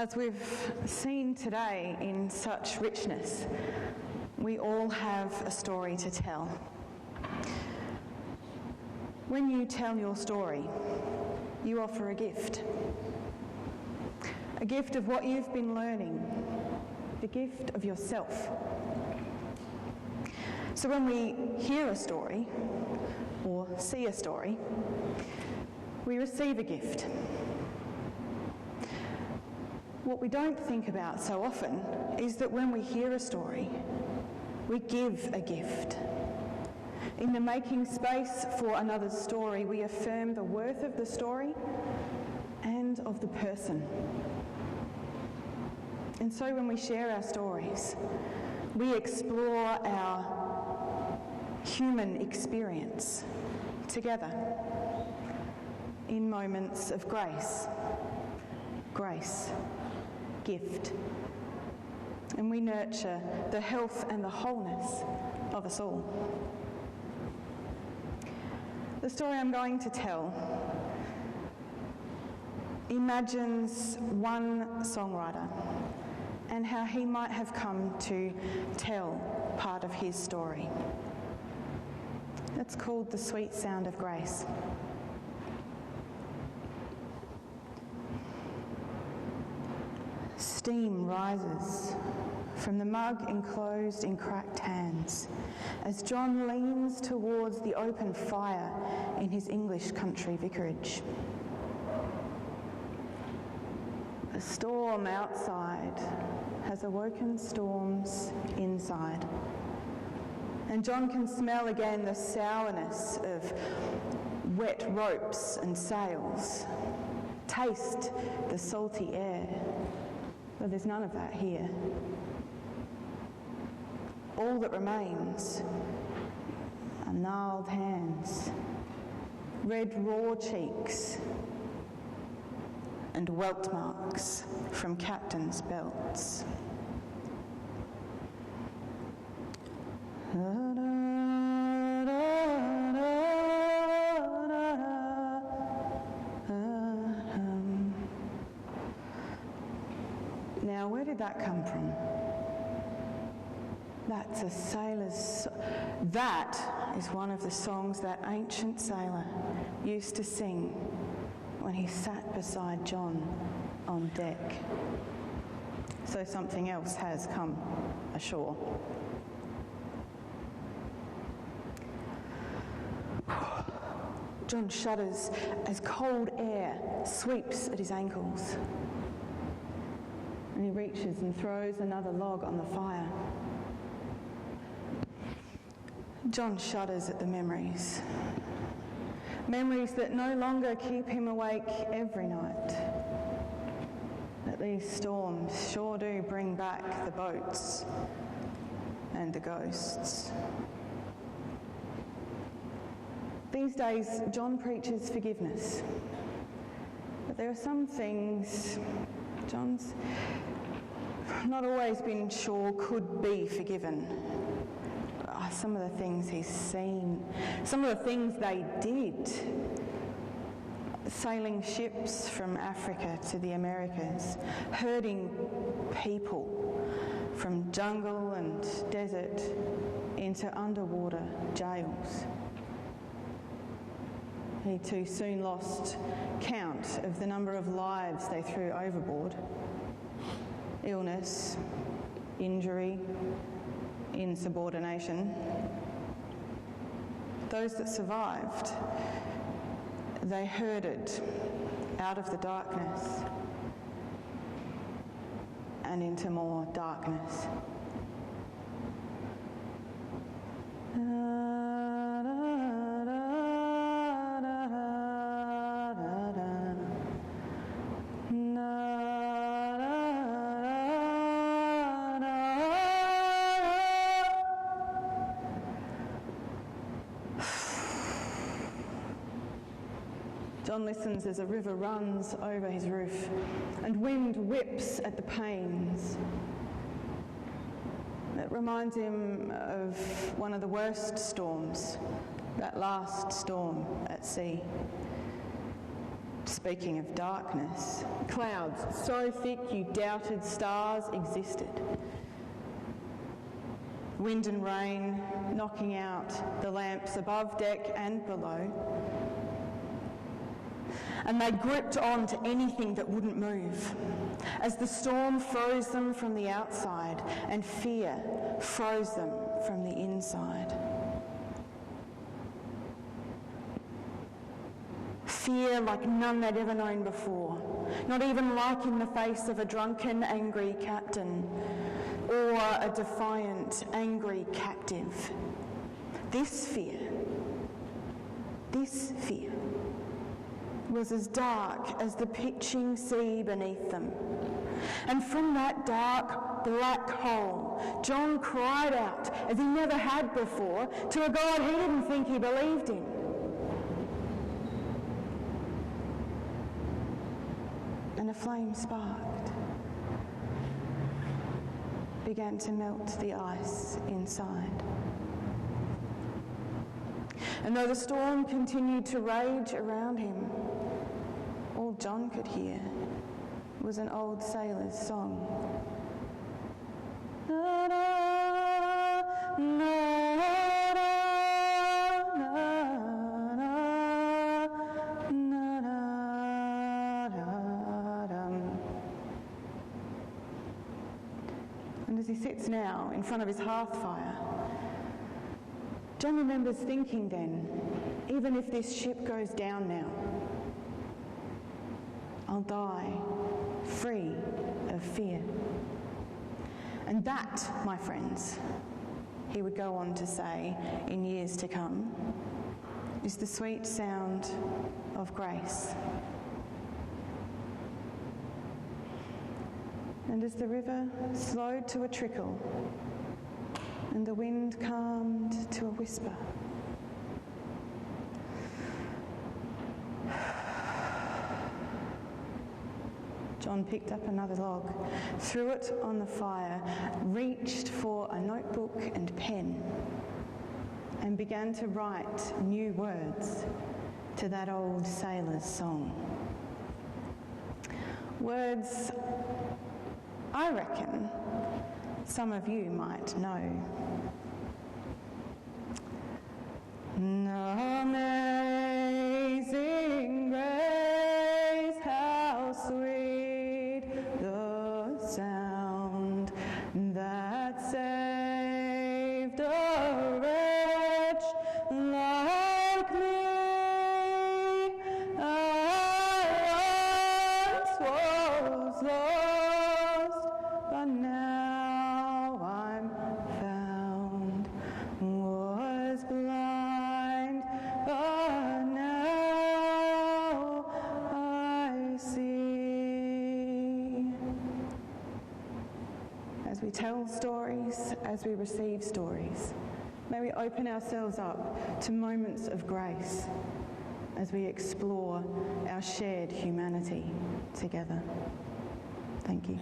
As we've seen today in such richness, we all have a story to tell. When you tell your story, you offer a gift of what you've been learning, the gift of yourself. So when we hear a story or see a story, we receive a gift. What we don't think about so often is that when we hear a story, we give a gift. In the making space for another's story, we affirm the worth of the story and of the person. And so when we share our stories, we explore our human experience together in moments of grace, gift, and we nurture the health and the wholeness of us all. The story I'm going to tell imagines one songwriter and how he might have come to tell part of his story. It's called The Sweet Sound of Grace. Steam rises from the mug enclosed in cracked hands as John leans towards the open fire in his English country vicarage. The storm outside has awoken storms inside, and John can smell again the sourness of wet ropes and sails, taste the salty air. But there's none of that here. All that remains are gnarled hands, red raw cheeks, and welt marks from captains' belts. Now, where did that come from? That's a sailor's... That is one of the songs that ancient sailor used to sing when he sat beside John on deck. So something else has come ashore. John shudders as cold air sweeps at his ankles. And he reaches and throws another log on the fire. John shudders at the memories. Memories that no longer keep him awake every night. That these storms sure do bring back the boats and the ghosts. These days, John preaches forgiveness. But there are some things John's not always been sure could be forgiven. Some of the things he's seen, some of the things they did. Sailing ships from Africa to the Americas, herding people from jungle and desert into underwater jails. He too soon lost count of the number of lives they threw overboard. Illness, injury, insubordination. Those that survived, they herded out of the darkness and into more darkness. John listens as a river runs over his roof and wind whips at the panes. It reminds him of one of the worst storms, that last storm at sea. Speaking of darkness, clouds so thick you doubted stars existed. Wind and rain knocking out the lamps above deck and below. And they gripped on to anything that wouldn't move, as the storm froze them from the outside and fear froze them from the inside. Fear like none they'd ever known before, not even like in the face of a drunken, angry captain or a defiant, angry captive. This fear was as dark as the pitching sea beneath them. And from that dark, black hole, John cried out, as he never had before, to a God he didn't think he believed in. And a flame sparked, began to melt the ice inside. And though the storm continued to rage around him, all John could hear was an old sailor's song. Na, na, na, na, na, na, na, na. And as he sits now in front of his hearth fire, John remembers thinking then, even if this ship goes down now, I'll die free of fear. And that, my friends, he would go on to say in years to come, is the sweet sound of grace. And as the river slowed to a trickle and the wind calmed to a whisper, John picked up another log, threw it on the fire, reached for a notebook and pen, and began to write new words to that old sailor's song. Words I reckon some of you might know. Amazing grace, how sweet the sound that saved a wretch like me. I once was lost, but now I'm found. Was blind, but now I see. As we tell stories, as we receive stories, may we open ourselves up to moments of grace as we explore our shared humanity together. Thank you.